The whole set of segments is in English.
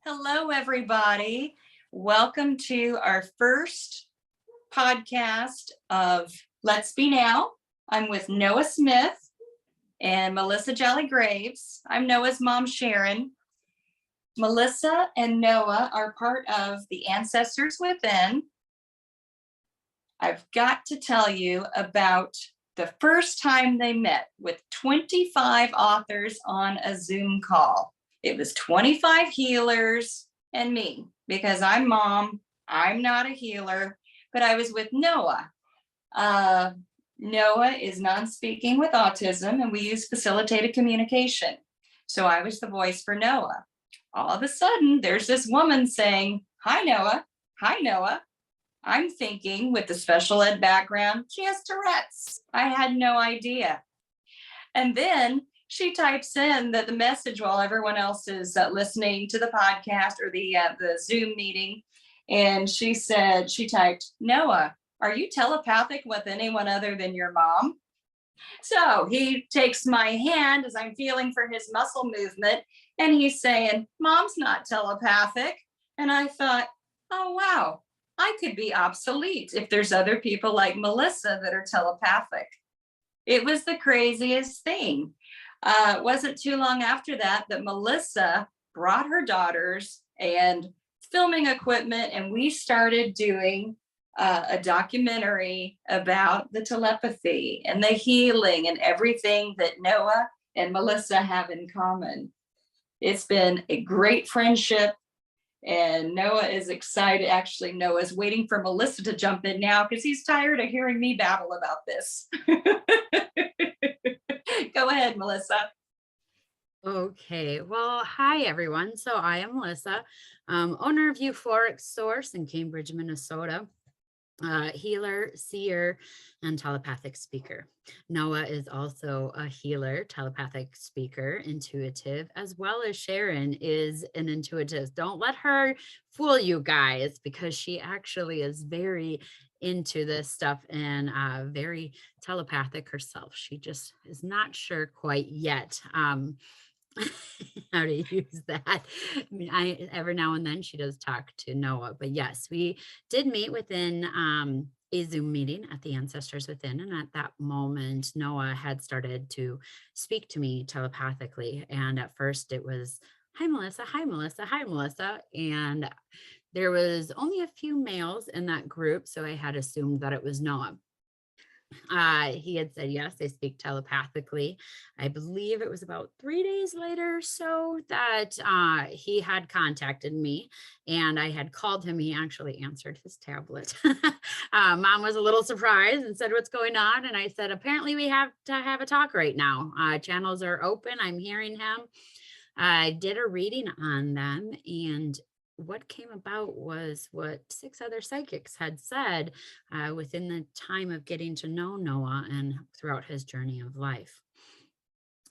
Hello, everybody. Welcome to our first podcast of Let's Be Now. I'm with Noah Smith and Melissa Jolly Graves. I'm Noah's mom, Sharon. Melissa and Noah are part of the Ancestors Within. I've got to tell you about the first time they met with 25 authors on a Zoom call. It was 25 healers and me, because I'm mom, I'm not a healer, but I was with Noah. Noah is non-speaking with autism, and we use facilitated communication. So I was the voice for Noah. All of a sudden, there's this woman saying, "Hi, Noah. Hi, Noah." I'm thinking, with the special ed background, she has Tourette's. I had no idea. And then she types in the message while everyone else is listening to the podcast or the Zoom meeting. And she typed, "Noah, are you telepathic with anyone other than your mom?" So he takes my hand as I'm feeling for his muscle movement, and he's saying, "Mom's not telepathic." And I thought, oh, wow, I could be obsolete if there's other people like Melissa that are telepathic. It was the craziest thing. It wasn't too long after that Melissa brought her daughters and filming equipment, and we started doing a documentary about the telepathy and the healing and everything that Noah and Melissa have in common. It's been a great friendship, and Noah is excited. Actually, Noah's waiting for Melissa to jump in now because he's tired of hearing me babble about this. Go ahead, Melissa. Okay, well, hi everyone. So I am Melissa, owner of Euphoric Source in Cambridge, Minnesota, healer, seer, and telepathic speaker. Noah is also a healer, telepathic speaker, intuitive, as well as Sharon is an intuitive. Don't let her fool you guys, because she actually is very into this stuff and very telepathic herself. She just is not sure quite yet how to use that. I mean, every now and then she does talk to Noah, but yes, we did meet within a Zoom meeting at the Ancestors Within. And at that moment, Noah had started to speak to me telepathically. And at first it was, "Hi, Melissa. Hi, Melissa. Hi, Melissa." And there was only a few males in that group, so I had assumed that it was Noah. He had said, "Yes, they speak telepathically." I believe it was about 3 days later or so that he had contacted me, and I had called him. He actually answered his tablet. Mom was a little surprised and said, "What's going on?" And I said, "Apparently we have to have a talk right now. Channels are open. I'm hearing him." I did a reading on them, and what came about was what 6 other psychics had said within the time of getting to know Noah and throughout his journey of life.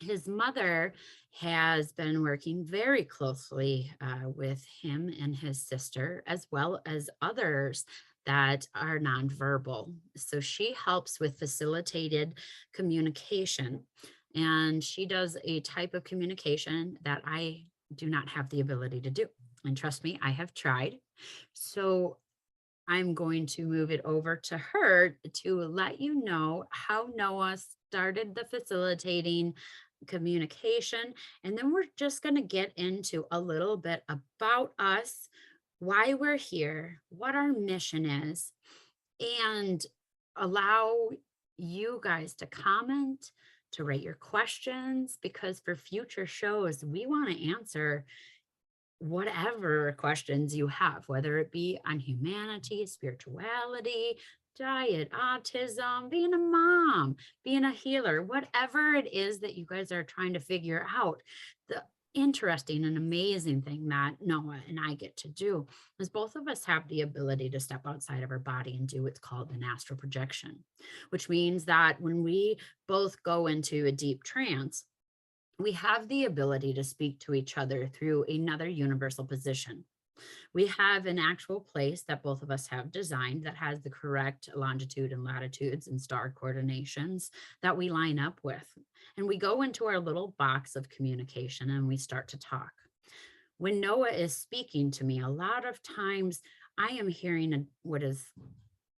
His mother has been working very closely with him and his sister, as well as others that are nonverbal. So she helps with facilitated communication. And she does a type of communication that I do not have the ability to do. And trust me, I have tried. So I'm going to move it over to her to let you know how Noah started the facilitating communication. And then we're just going to get into a little bit about us, why we're here, what our mission is, and allow you guys to comment, to rate your questions, because for future shows, we want to answer whatever questions you have, whether it be on humanity, spirituality, diet, autism, being a mom, being a healer, whatever it is that you guys are trying to figure out. The interesting and amazing thing that Noah and I get to do is both of us have the ability to step outside of our body and do what's called an astral projection, which means that when we both go into a deep trance, we have the ability to speak to each other through another universal position. We have an actual place that both of us have designed that has the correct longitude and latitudes and star coordinations that we line up with. And we go into our little box of communication and we start to talk. When Noah is speaking to me, a lot of times I am hearing what is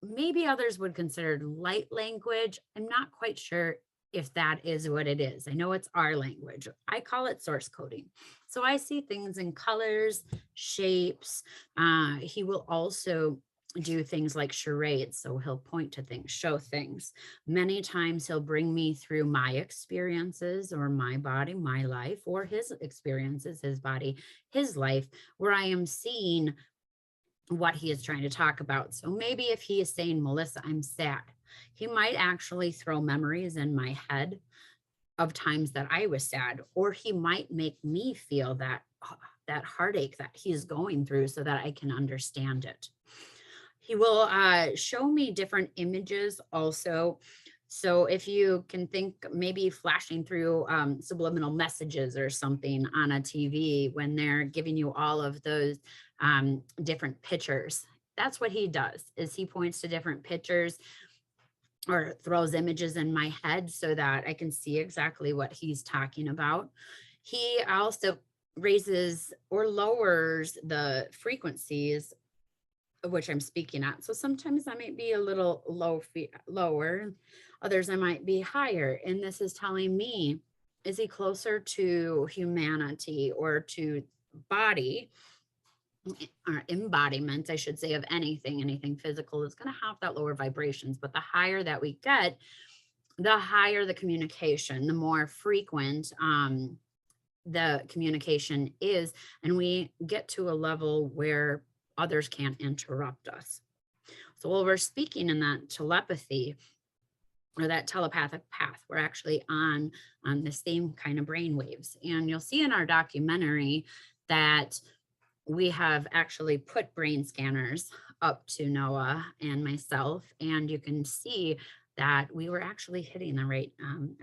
maybe others would consider light language. I'm not quite sure if that is what it is. I know it's our language. I call it source coding. So I see things in colors, shapes. He will also do things like charades. So he'll point to things, show things. Many times he'll bring me through my experiences or my body, my life, or his experiences, his body, his life, where I am seeing what he is trying to talk about. So maybe if he is saying, Melissa, I'm sad, he might actually throw memories in my head of times that I was sad, or he might make me feel that heartache that he's going through so that I can understand it. He will show me different images also. So if you can think maybe flashing through subliminal messages or something on a TV when they're giving you all of those different pictures, that's what he does, is he points to different pictures or throws images in my head so that I can see exactly what he's talking about. He also raises or lowers the frequencies of which I'm speaking at. So sometimes I might be a little lower, others I might be higher. And this is telling me, is he closer to humanity or to body or embodiment, I should say, of anything physical is going to have that lower vibrations. But the higher that we get, the higher the communication, the more frequent the communication is, and we get to a level where others can't interrupt us. So while we're speaking in that telepathy or that telepathic path, we're actually on the same kind of brain waves. And you'll see in our documentary that we have actually put brain scanners up to Noah and myself, and you can see that we were actually hitting the right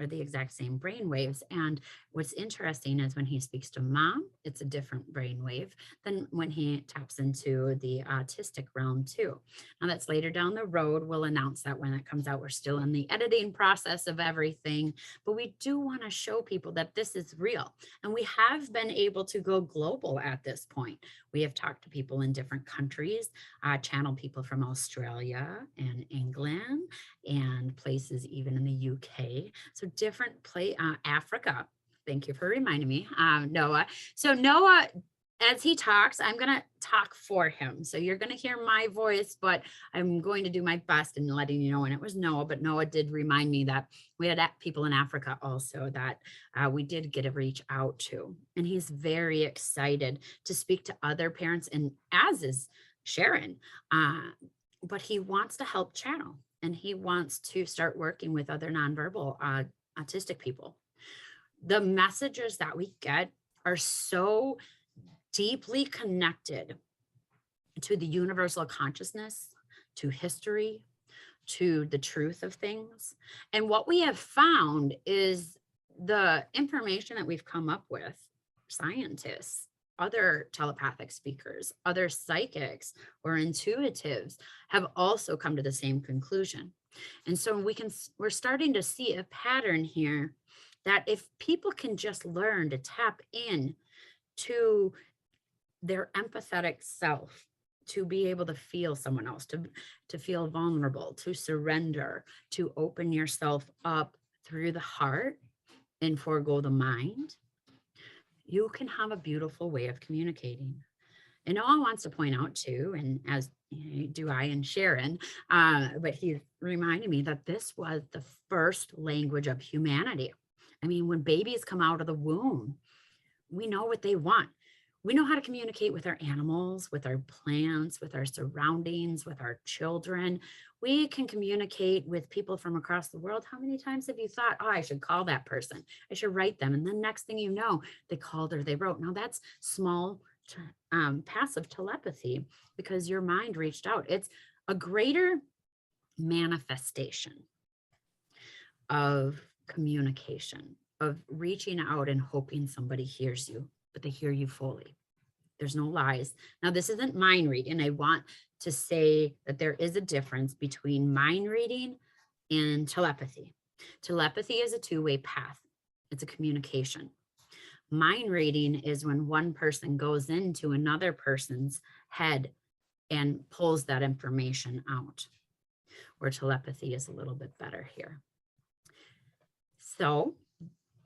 or the exact same brain waves. And what's interesting is when he speaks to mom, it's a different brain wave than when he taps into the autistic realm too. Now that's later down the road. We'll announce that when it comes out. We're still in the editing process of everything, but we do want to show people that this is real. And we have been able to go global at this point. We have talked to people in different countries, channeled people from Australia and England and places even in the UK. So different Africa. Thank you for reminding me, Noah. So Noah, as he talks, I'm going to talk for him. So you're going to hear my voice, but I'm going to do my best in letting you know when it was Noah. But Noah did remind me that we had people in Africa also that we did get to reach out to. And he's very excited to speak to other parents, and as is Sharon. But he wants to help channel, and he wants to start working with other nonverbal autistic people. The messages that we get are so deeply connected to the universal consciousness, to history, to the truth of things. And what we have found is the information that we've come up with, scientists, other telepathic speakers, other psychics or intuitives have also come to the same conclusion. And so we're starting to see a pattern here that if people can just learn to tap in to their empathetic self, to be able to feel someone else, to feel vulnerable, to surrender, to open yourself up through the heart and forego the mind, you can have a beautiful way of communicating. And Noah wants to point out too, and as do I and Sharon, but he reminded me that this was the first language of humanity. I mean, when babies come out of the womb, we know what they want. We know how to communicate with our animals, with our plants, with our surroundings, with our children. We can communicate with people from across the world. How many times have you thought, oh, I should call that person, I should write them? And then next thing you know, they called or they wrote. Now that's small passive telepathy because your mind reached out. It's a greater manifestation of communication, of reaching out and hoping somebody hears you, but they hear you fully. There's no lies. Now, this isn't mind reading. I want to say that there is a difference between mind reading and telepathy. Telepathy is a two-way path. It's a communication. Mind reading is when one person goes into another person's head and pulls that information out, where telepathy is a little bit better here. So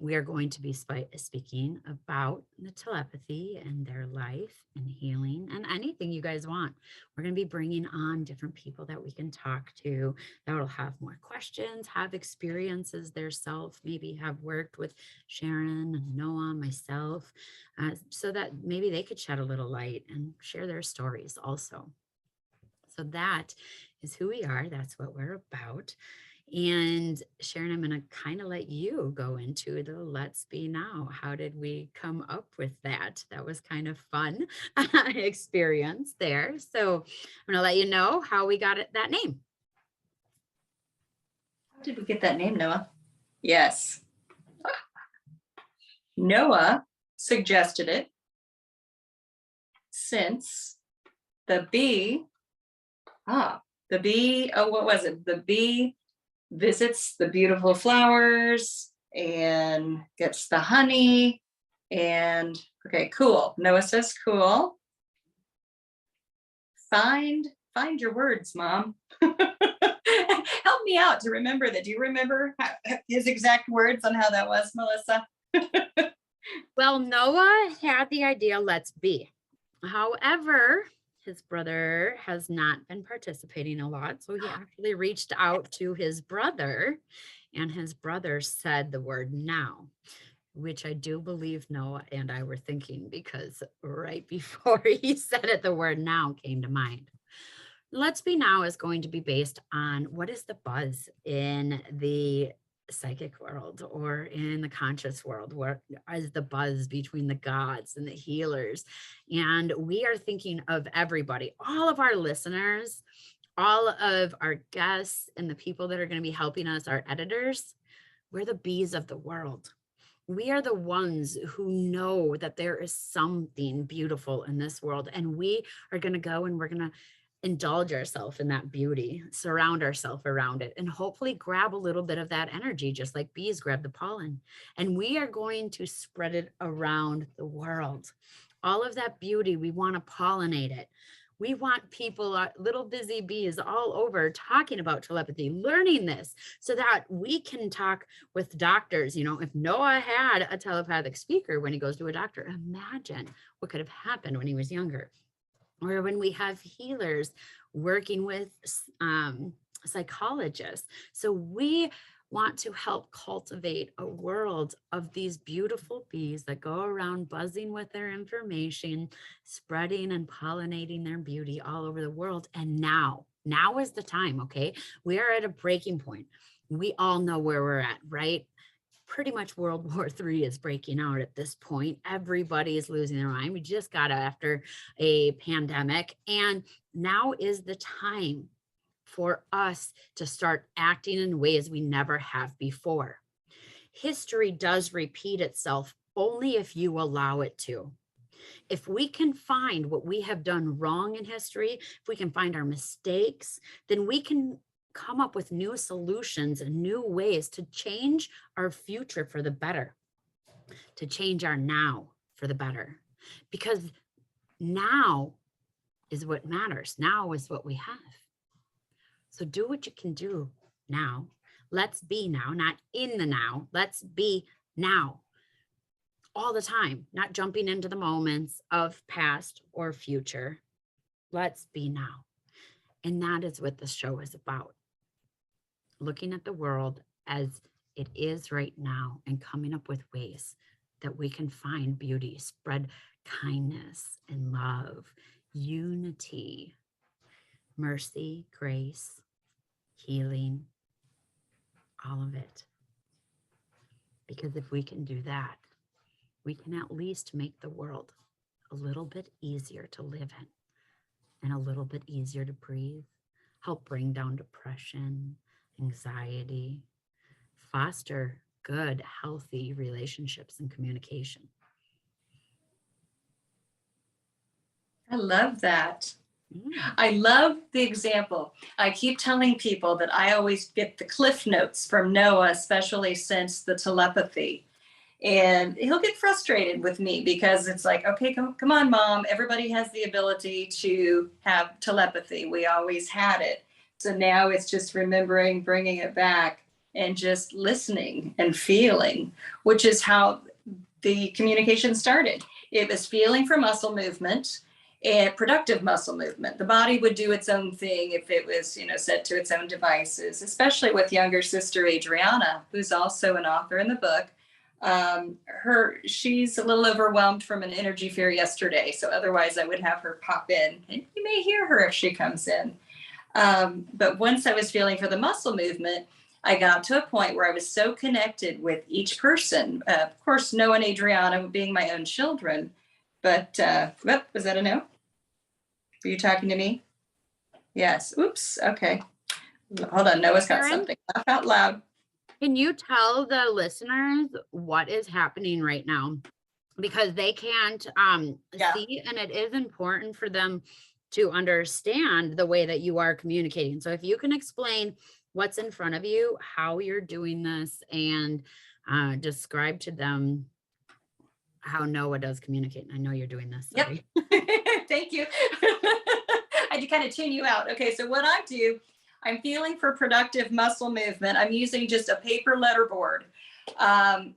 we are going to be speaking about the telepathy and their life and healing and anything you guys want. We're going to be bringing on different people that we can talk to that will have more questions, have experiences theirself, maybe have worked with Sharon and Noah, myself, so that maybe they could shed a little light and share their stories also. So that is who we are. That's what we're about. And Sharon, I'm going to kind of let you go into the Let's Be Now. How did we come up with that? That was kind of fun experience there. So I'm going to let you know how we got that name. How did we get that name, Noah? Yes. Noah suggested it since the bee, what was it? The bee visits the beautiful flowers and gets the honey. And okay, cool. Noah says cool. Find your words, Mom. Help me out to remember that. Do you remember his exact words on how that was, Melissa? Well, Noah had the idea, let's be. However, his brother has not been participating a lot. So he actually reached out to his brother, and his brother said the word now, which I do believe Noah and I were thinking, because right before he said it, the word now came to mind. Let's Be Now is going to be based on what is the buzz in the psychic world or in the conscious world, where is the buzz between the gods and the healers. And we are thinking of everybody, all of our listeners, all of our guests, and the people that are going to be helping us, our editors. We're the bees of the world. We are the ones who know that there is something beautiful in this world, and we are going to go and we're going to indulge ourselves in that beauty, surround ourselves around it, and hopefully grab a little bit of that energy, just like bees grab the pollen. And we are going to spread it around the world. All of that beauty, we want to pollinate it. We want people, little busy bees all over, talking about telepathy, learning this so that we can talk with doctors. You know, if Noah had a telepathic speaker when he goes to a doctor, imagine what could have happened when he was younger. Or when we have healers working with psychologists. So we want to help cultivate a world of these beautiful bees that go around buzzing with their information, spreading and pollinating their beauty all over the world. And now is the time, okay? We are at a breaking point. We all know where we're at, right? Pretty much World War III is breaking out at this point. Everybody is losing their mind. We just got after a pandemic, and now is the time for us to start acting in ways we never have before. History does repeat itself only if you allow it to. If we can find what we have done wrong in history, if we can find our mistakes, then we can come up with new solutions and new ways to change our future for the better, to change our now for the better, because now is what matters. Now is what we have. So do what you can do now. Let's be now, not in the now. Let's be now all the time, not jumping into the moments of past or future. Let's be now. And that is what this show is about. Looking at the world as it is right now and coming up with ways that we can find beauty, spread kindness and love, unity, mercy, grace, healing, all of it. Because if we can do that, we can at least make the world a little bit easier to live in and a little bit easier to breathe, help bring down depression, anxiety, foster good, healthy relationships and communication. I love that. I love the example. I keep telling people that I always get the cliff notes from Noah, especially since the telepathy. And he'll get frustrated with me because it's like, okay, come on, mom. Everybody has the ability to have telepathy. We always had it. So now it's just remembering, bringing it back and just listening and feeling, which is how the communication started. It was feeling for muscle movement and productive muscle movement. The body would do its own thing if it was, set to its own devices, especially with younger sister Adriana, who's also an author in the book. She's a little overwhelmed from an energy fair yesterday, so otherwise I would have her pop in, and you may hear her if she comes in. But once I was feeling for the muscle movement, I got to a point where I was so connected with each person. Of course, Noah and Adriana being my own children, but was that a no? Were you talking to me? Yes. Oops. Okay. Hold on. Noah's got something. Laugh out loud. Can you tell the listeners what is happening right now? Because they can't see, and it is important for them to understand the way that you are communicating. So if you can explain what's in front of you, how you're doing this, and describe to them how Noah does communicate. I know you're doing this. Sorry. Yep. Thank you. I had to kind of tune you out. Okay, so what I do, I'm feeling for productive muscle movement. I'm using just a paper letterboard.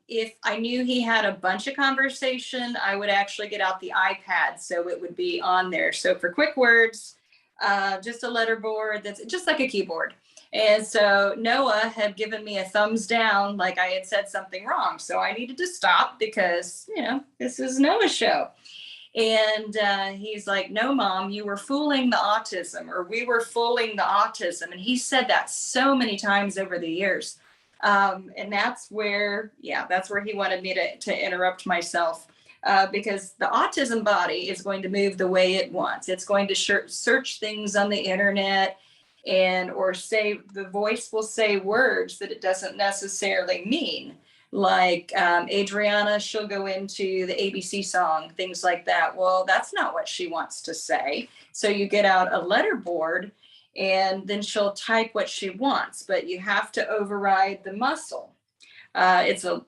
If I knew he had a bunch of conversation, I would actually get out the iPad so it would be on there. So for quick words, just a letterboard that's just like a keyboard. And so Noah had given me a thumbs down, like I had said something wrong. So I needed to stop because, this is Noah's show. And he's like, no, mom, you were fooling the autism, or we were fooling the autism. And he said that so many times over the years. And that's where he wanted me to interrupt myself, because the autism body is going to move the way it wants. It's going to search things on the internet, or say, the voice will say words that it doesn't necessarily mean. Like Adriana, she'll go into the ABC song, things like that. Well, that's not what she wants to say. So you get out a letterboard, and then she'll type what she wants, but you have to override the muscle. It's a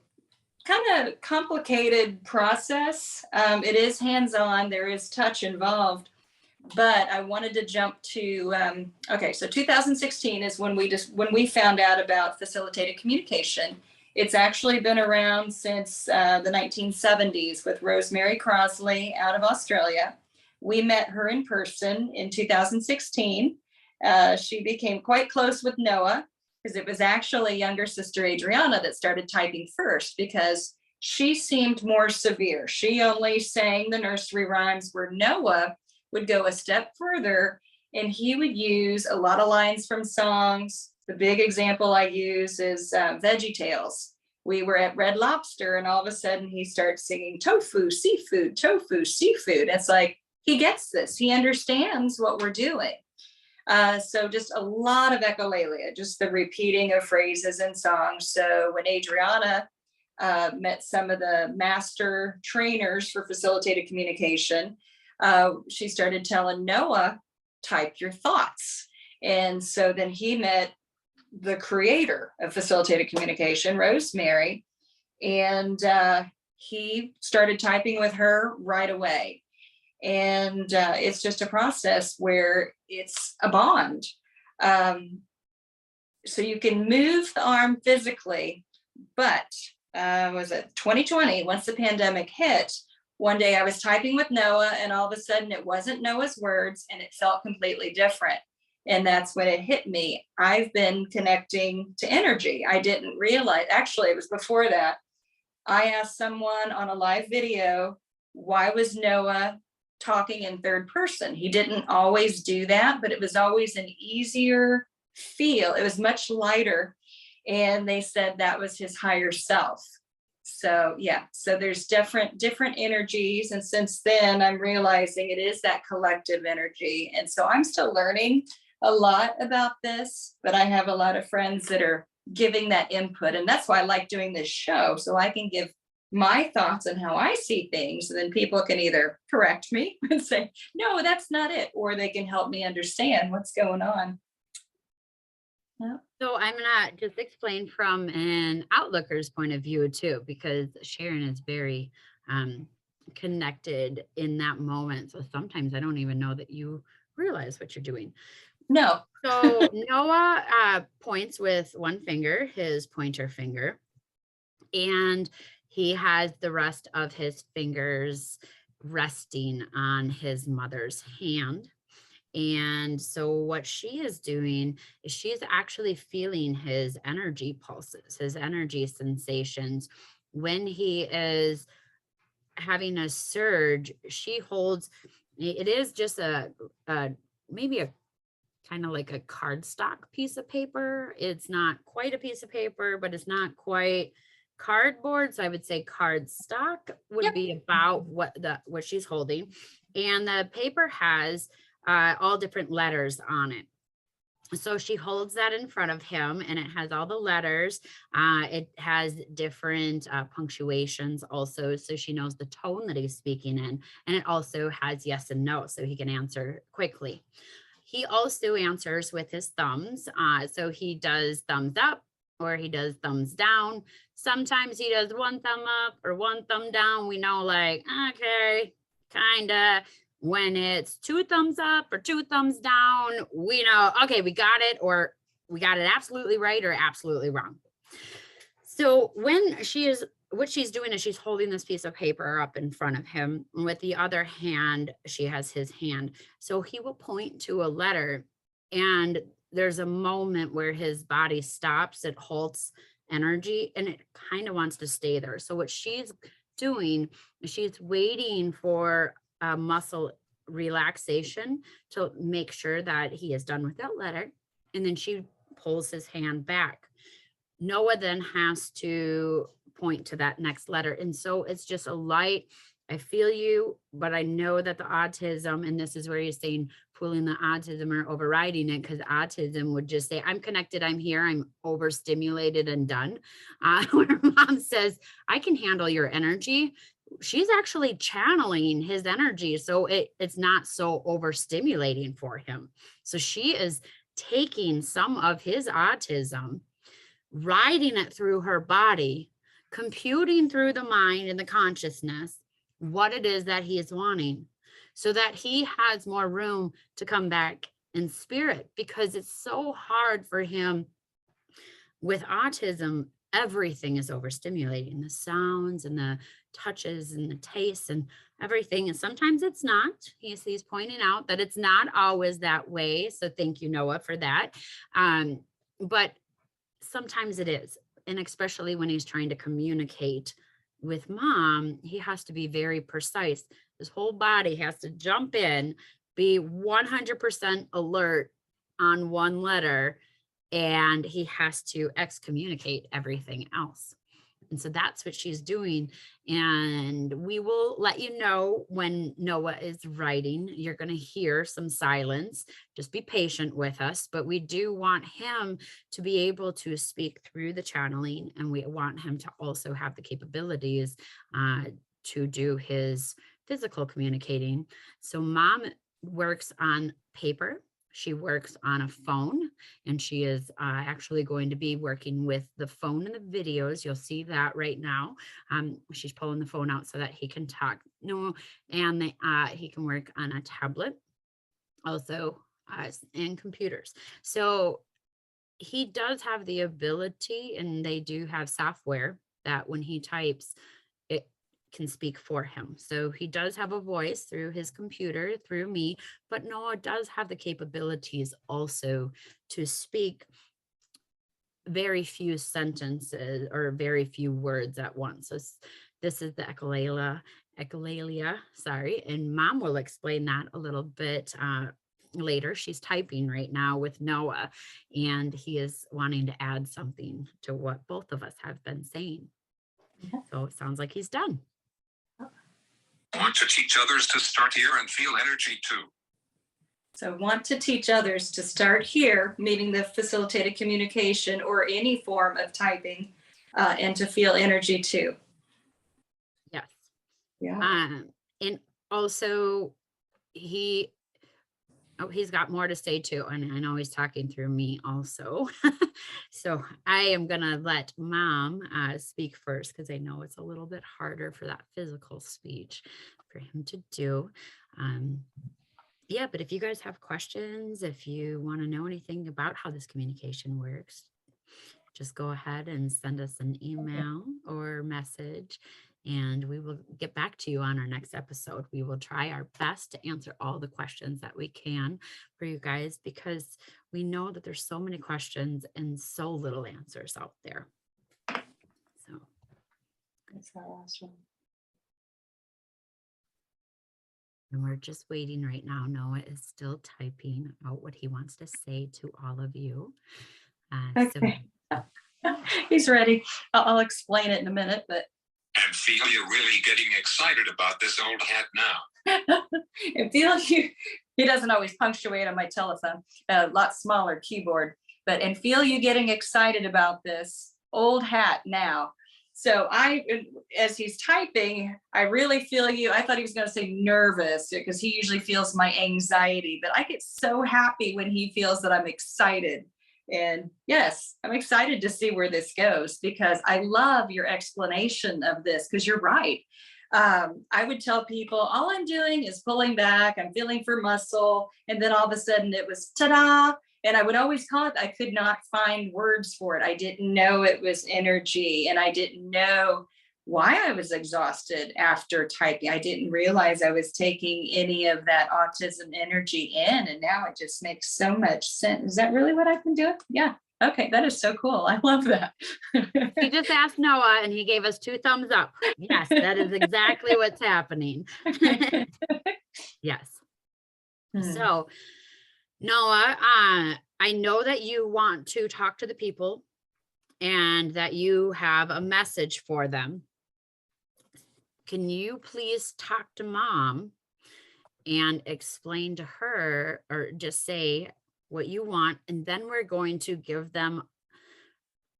kind of complicated process. It is hands-on, there is touch involved, but I wanted to jump to, so 2016 is when we found out about facilitated communication. It's actually been around since the 1970s with Rosemary Crosley out of Australia. We met her in person in 2016. She became quite close with Noah, because it was actually younger sister Adriana that started typing first, because she seemed more severe. She only sang the nursery rhymes, where Noah would go a step further, and he would use a lot of lines from songs. The big example I use is Veggie Tales. We were at Red Lobster, and all of a sudden he starts singing tofu, seafood, tofu, seafood. It's like, he gets this. He understands what we're doing. So just a lot of echolalia, just the repeating of phrases and songs. So when Adriana met some of the master trainers for facilitated communication, she started telling Noah, type your thoughts. And so then he met the creator of facilitated communication, Rosemary, and he started typing with her right away. And it's just a process where it's a bond. So you can move the arm physically, but was it 2020, once the pandemic hit, one day I was typing with Noah, and all of a sudden it wasn't Noah's words, and it felt completely different. And that's when it hit me. I've been connecting to energy. I didn't realize, actually, it was before that. I asked someone on a live video, why was Noah talking in third person? He didn't always do that, but it was always an easier feel. It was much lighter. And they said that was his higher self. So yeah, so there's different energies. And since then, I'm realizing it is that collective energy. And so I'm still learning a lot about this, but I have a lot of friends that are giving that input. And that's why I like doing this show, so I can give my thoughts on how I see things. And then people can either correct me and say, no, that's not it, or they can help me understand what's going on. Yeah. So I'm gonna just explain from an outlooker's point of view too, because Sharon is very um, connected in that moment. So sometimes I don't even know that you realize what you're doing. No. So Noah points with one finger, his pointer finger, and he has the rest of his fingers resting on his mother's hand. And so what she is doing is she's actually feeling his energy pulses, his energy sensations. When he is having a surge, she holds, it is just a maybe a kind of like a cardstock piece of paper. It's not quite a piece of paper, but it's not quite cardboard. So I would say cardstock would Yep. be about what she's holding. And the paper has all different letters on it. So she holds that in front of him and it has all the letters. It has different punctuations also. So she knows the tone that he's speaking in. And it also has yes and no. So he can answer quickly. He also answers with his thumbs. So he does thumbs up or he does thumbs down. Sometimes he does one thumb up or one thumb down. We know, like, okay, kind of. When it's two thumbs up or two thumbs down, we know, okay, we got it, or we got it absolutely right or absolutely wrong. So when she is, what she's doing is she's holding this piece of paper up in front of him. And with the other hand, she has his hand. So he will point to a letter and there's a moment where his body stops, it halts energy and it kind of wants to stay there. So what she's doing is she's waiting for a muscle relaxation to make sure that he is done with that letter. And then she pulls his hand back. Noah then has to point to that next letter. And so it's just a light, I feel you, but I know that the autism, and this is where you're saying pulling the autism or overriding it, because autism would just say, I'm connected, I'm here, I'm overstimulated and done. Where mom says, I can handle your energy. She's actually channeling his energy. So it's not so overstimulating for him. So she is taking some of his autism, riding it through her body, computing through the mind and the consciousness what it is that he is wanting so that he has more room to come back in spirit, because it's so hard for him with autism. Everything is overstimulating, the sounds and the touches and the tastes and everything. And sometimes it's not. He's pointing out that it's not always that way. So thank you, Noah, for that. But sometimes it is. And especially when he's trying to communicate with mom, he has to be very precise. His whole body has to jump in, be 100% alert on one letter, and he has to excommunicate everything else. And so that's what she's doing. And we will let you know when Noah is writing. You're going to hear some silence. Just be patient with us. But we do want him to be able to speak through the channeling. And we want him to also have the capabilities to do his physical communicating. So mom works on paper. She works on a phone, and she is actually going to be working with the phone and the videos. You'll see that right now. She's pulling the phone out so that he can talk. No, and he can work on a tablet also, and computers. So he does have the ability, and they do have software that when he types, it can speak for him. So he does have a voice through his computer, through me, but Noah does have the capabilities also to speak very few sentences or very few words at once. So this is the echolalia, sorry, and mom will explain that a little bit later. She's typing right now with Noah, and he is wanting to add something to what both of us have been saying. So it sounds like he's done. Want to teach others to start here and feel energy too. So want to teach others to start here, meaning the facilitated communication or any form of typing, and to feel energy too. Yes. Yeah. And also he Oh, he's got more to say too. And I know he's talking through me also. So I am going to let Mom speak first because I know it's a little bit harder for that physical speech for him to do. Yeah, but if you guys have questions, if you want to know anything about how this communication works, just go ahead and send us an email or message, and we will get back to you on our next episode. We will try our best to answer all the questions that we can for you guys, because we know that there's so many questions and so little answers out there. So That's that last one. and we're just waiting right now. Noah is still typing out what he wants to say to all of you. Okay. He's ready. I'll explain it in a minute, but And feel you're really getting excited about this old hat now. and feel you, he doesn't always punctuate on my telephone, a lot smaller keyboard, but and feel you getting excited about this old hat now. So as he's typing, I really feel you. I thought he was going to say nervous because he usually feels my anxiety, but I get so happy when he feels that I'm excited. And yes, I'm excited to see where this goes because I love your explanation of this because you're right. I would tell people all I'm doing is pulling back, I'm feeling for muscle, and then all of a sudden it was ta-da. And I would always call it, I could not find words for it. I didn't know it was energy, and I didn't know why I was exhausted after typing. I didn't realize I was taking any of that autism energy in, and now it just makes so much sense. Is that really what I've been doing? Yeah. Okay, that is so cool. I love that. he just asked Noah and he gave us 2 thumbs up. Yes, that is exactly what's happening. Yes. So Noah, I know that you want to talk to the people and that you have a message for them. Can you please talk to Mom and explain to her, or just say what you want, and then we're going to give them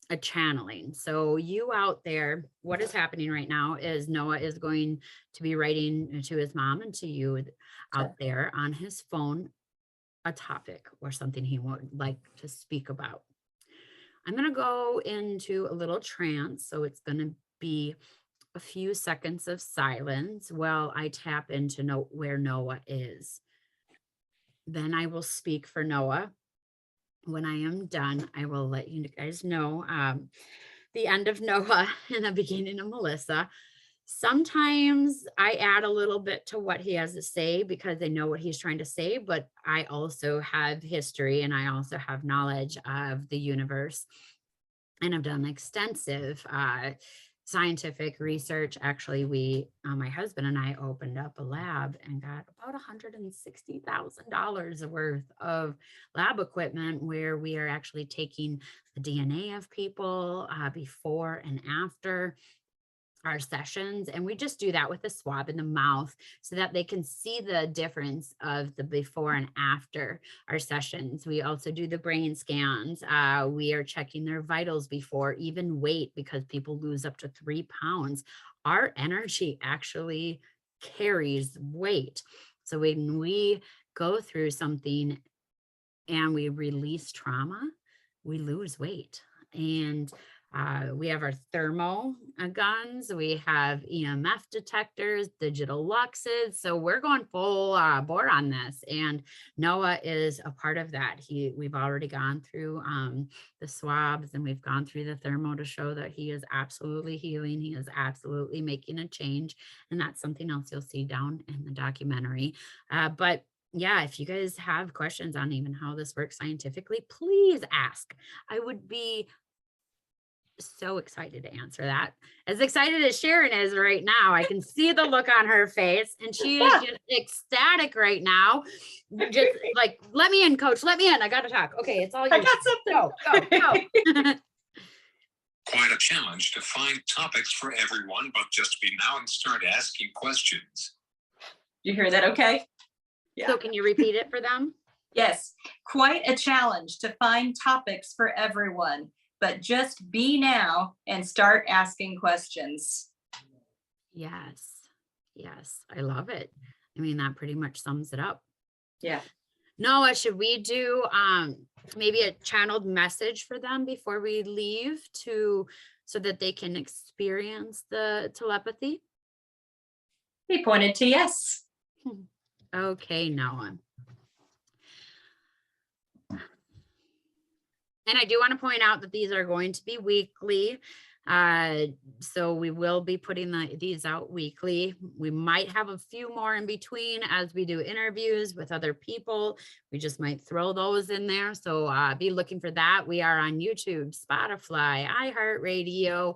a channeling. So you out there, what is happening right now is Noah is going to be writing to his mom and to you out there on his phone a topic or something he would like to speak about. I'm going to go into a little trance. So it's going to be a few seconds of silence while I tap into where Noah is. Then I will speak for Noah. When I am done, I will let you guys know the end of Noah and the beginning of Melissa. Sometimes I add a little bit to what he has to say because I know what he's trying to say, but I also have history and I also have knowledge of the universe. And I've done extensive scientific research. Actually, my husband and I opened up a lab and got about $160,000 worth of lab equipment where we are actually taking the DNA of people before and after our sessions. And we just do that with a swab in the mouth so that they can see the difference of the before and after our sessions. We also do the brain scans. We are checking their vitals before, even weight, because people lose up to 3 pounds. Our energy actually carries weight. So when we go through something and we release trauma, we lose weight. And we have our thermo guns. We have EMF detectors, digital luxes. So we're going full bore on this. And Noah is a part of that. We've already gone through the swabs and we've gone through the thermo to show that he is absolutely healing. He is absolutely making a change. And that's something else you'll see down in the documentary. But yeah, if you guys have questions on even how this works scientifically, please ask. I would be so excited to answer that. As excited as Sharon is right now. I can see the look on her face and she is just ecstatic right now. Just like, let me in, coach, let me in. I got to talk. Okay, it's all yours. I got something. Go. Quite a challenge to find topics for everyone, but just be now and start asking questions. You hear that? Okay. Yeah. So can you repeat it for them? Yes, quite a challenge to find topics for everyone, but just be now and start asking questions. Yes. Yes. I love it. I mean, that pretty much sums it up. Yeah. Noah, should we do maybe a channeled message for them before we leave so that they can experience the telepathy? He pointed to yes. Okay, Noah. And I do want to point out that these are going to be weekly. So we will be putting these out weekly. We might have a few more in between as we do interviews with other people. We just might throw those in there. So be looking for that. We are on YouTube, Spotify, iHeartRadio,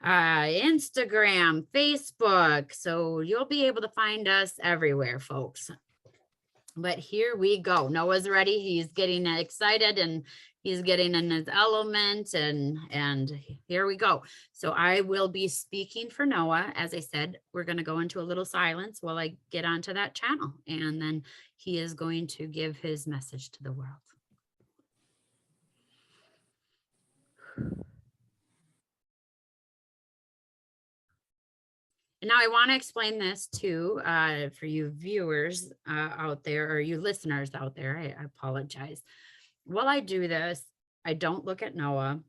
Instagram, Facebook. So you'll be able to find us everywhere, folks. But here we go. Noah's ready. He's getting excited and he's getting in his element, and here we go. So I will be speaking for Noah. As I said, we're going to go into a little silence while I get onto that channel, and then he is going to give his message to the world. And now I want to explain this too, for you viewers out there, or you listeners out there. I apologize. While I do this, I don't look at Noah.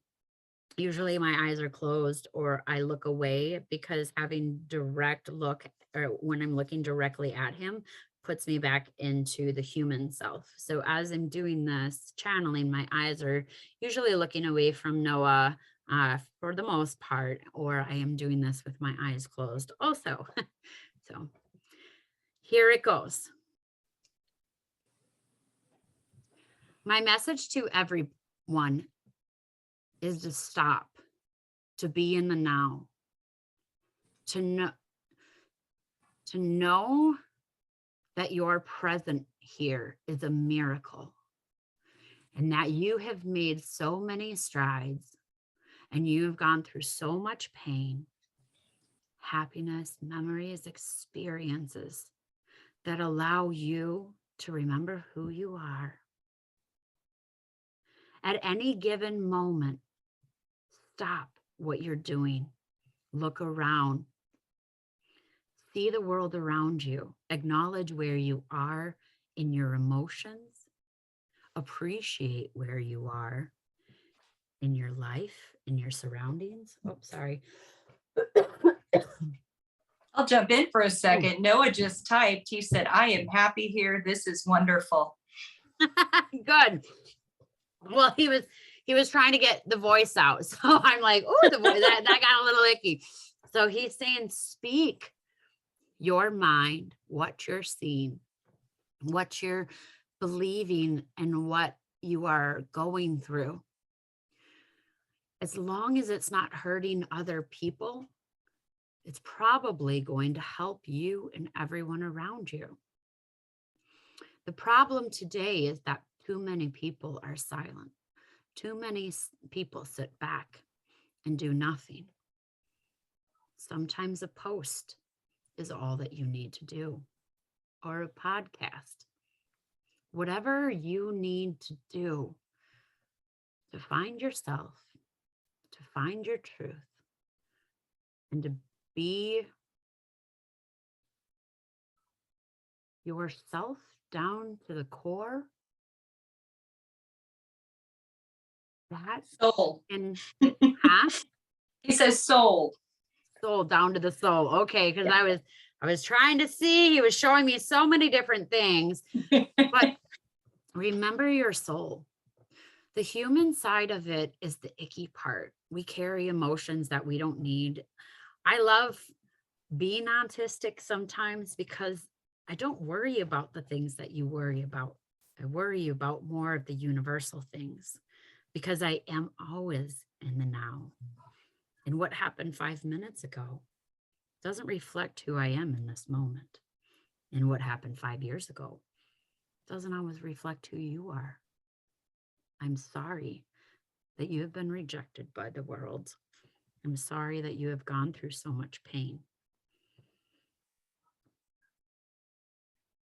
Usually my eyes are closed or I look away, because having direct look, or when I'm looking directly at him, puts me back into the human self. So as I'm doing this channeling, my eyes are usually looking away from Noah for the most part, or I am doing this with my eyes closed also. So here it goes. My message to everyone is to stop, to be in the now, to know that your present here is a miracle, and that you have made so many strides and you've gone through so much pain, happiness, memories, experiences that allow you to remember who you are. At any given moment, stop what you're doing, look around, see the world around you, acknowledge where you are in your emotions, appreciate where you are in your life, in your surroundings. Oh, sorry. I'll jump in for a second. Noah just typed. He said, "I am happy here. This is wonderful." Good. Well, he was trying to get the voice out. So I'm like, oh, the voice that got a little icky. So he's saying, speak your mind, what you're seeing, what you're believing, and what you are going through. As long as it's not hurting other people, it's probably going to help you and everyone around you. The problem today is that too many people are silent. Too many people sit back and do nothing. Sometimes a post is all that you need to do, or a podcast. Whatever you need to do to find yourself, to find your truth, and to be yourself down to the core. That Soul. and huh? He says soul. Soul, down to the soul. Okay, because I was trying to see. He was showing me so many different things. But remember your soul. The human side of it is the icky part. We carry emotions that we don't need. I love being autistic sometimes because I don't worry about the things that you worry about. I worry about more of the universal things, because I am always in the now. And what happened 5 minutes ago doesn't reflect who I am in this moment. And what happened 5 years ago doesn't always reflect who you are. I'm sorry that you have been rejected by the world. I'm sorry that you have gone through so much pain.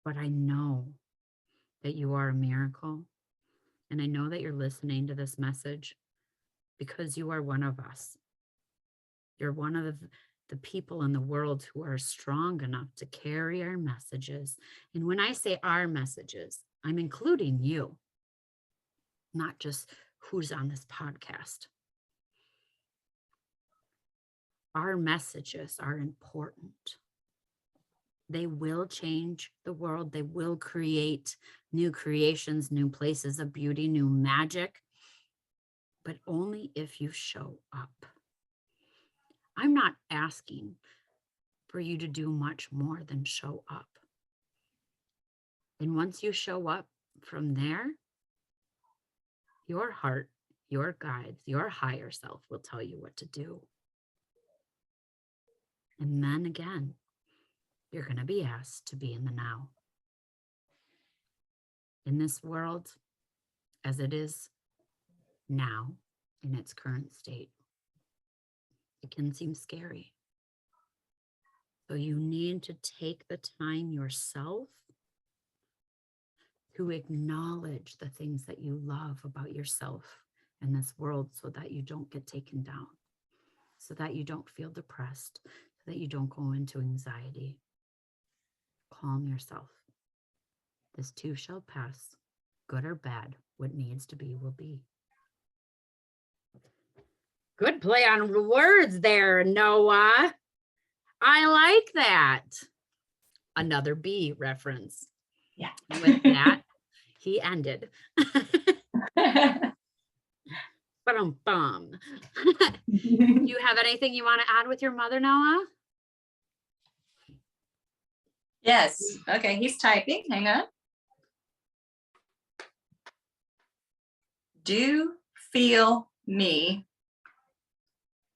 But I know that you are a miracle. And I know that you're listening to this message because you are one of us. You're one of the people in the world who are strong enough to carry our messages. And when I say our messages, I'm including you, not just who's on this podcast. Our messages are important. They will change the world. They will create new creations, new places of beauty, new magic, but only if you show up. I'm not asking for you to do much more than show up. And once you show up from there, your heart, your guides, your higher self will tell you what to do. And then again, you're going to be asked to be in the now. In this world, as it is now, in its current state, it can seem scary. So you need to take the time yourself to acknowledge the things that you love about yourself in this world so that you don't get taken down, so that you don't feel depressed, so that you don't go into anxiety. Calm yourself. This too shall pass. Good or bad, what needs to be will be. Good play on words there, Noah. I like that. Another B reference. Yeah. With that, he ended. Bum. You have anything you want to add with your mother, Noah? Yes. Okay, he's typing. Hang on. Do feel me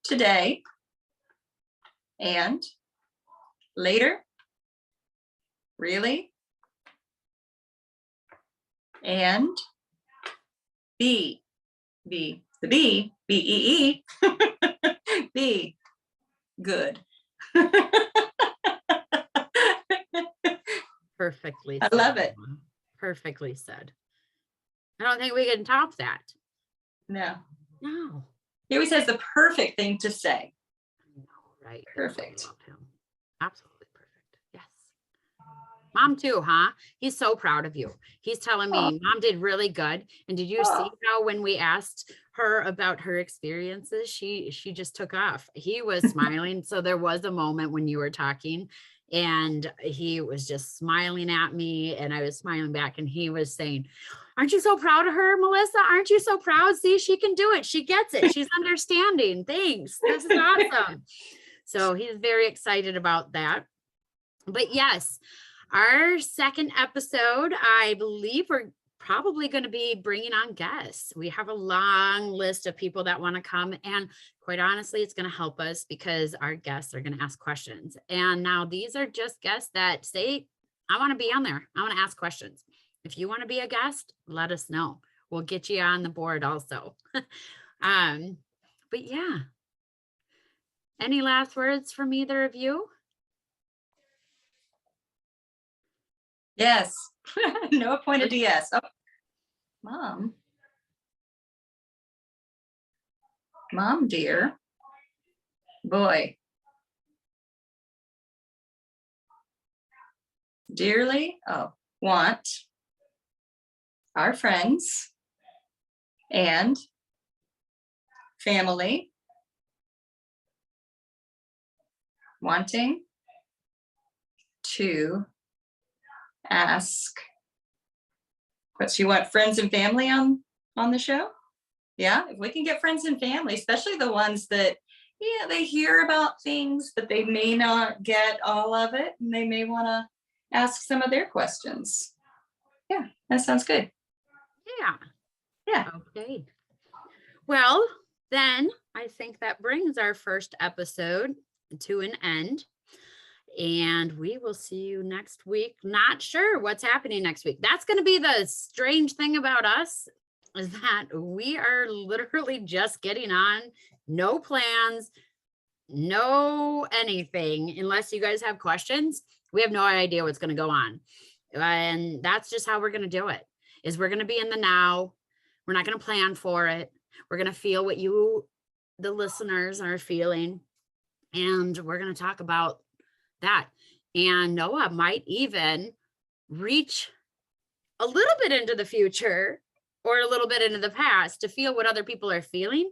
today and later. Really? And be the B, B-E-E, be good. Perfectly I said, love it. Noah. Perfectly said. I don't think we can top that. No. No. He always has the perfect thing to say. I know, right? Perfect. I love him. Absolutely perfect. Yes. Mom too, huh? He's so proud of you. He's telling me, Mom did really good. And did you see how when we asked her about her experiences, she just took off. He was smiling. So there was a moment when you were talking and he was just smiling at me and I was smiling back and he was saying, aren't you so proud of her, Melissa? Aren't you so proud? See, she can do it. She gets it. She's understanding. Thanks. This is awesome. So he's very excited about that. But yes, our second episode, I believe we're probably going to be bringing on guests. We have a long list of people that want to come. And quite honestly, it's going to help us because our guests are going to ask questions. And now these are just guests that say, I want to be on there. I want to ask questions. If you want to be a guest, let us know. We'll get you on the board also. But yeah. Any last words from either of you? Yes. Noah pointed to yes. Oh, Mom, dear. Boy. Dearly, want our friends and family wanting to ask. But you want friends and family on the show? Yeah, if we can get friends and family, especially the ones that, yeah, they hear about things, but they may not get all of it, and they may want to ask some of their questions. Yeah, that sounds good. Yeah. Okay. Well, then I think that brings our first episode to an end. And we will see you next week. Not sure what's happening next week. That's going to be the strange thing about us is that we are literally just getting on. No plans, no anything. Unless you guys have questions, we have no idea what's going to go on. And that's just how we're going to do it, is we're going to be in the now. We're not going to plan for it. We're going to feel what you, the listeners, are feeling. And we're going to talk about that. And Noah might even reach a little bit into the future or a little bit into the past to feel what other people are feeling.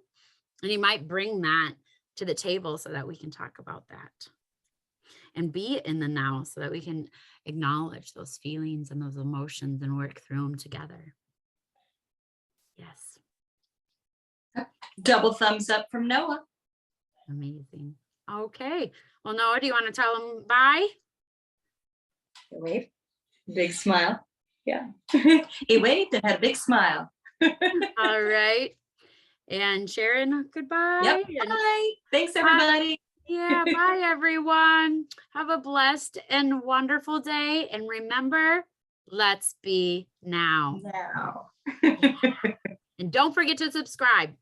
And you might bring that to the table so that we can talk about that and be in the now so that we can acknowledge those feelings and those emotions and work through them together. Yes. Double thumbs up from Noah. Amazing. Okay. Well, Noah, do you want to tell them bye? Wave. Big smile. Yeah. He waved and had a big smile. All right. And Sharon, goodbye. Yep. And Bye. Thanks, everybody. yeah, bye everyone. Have a blessed and wonderful day. And remember, let's be now. Now. And don't forget to subscribe.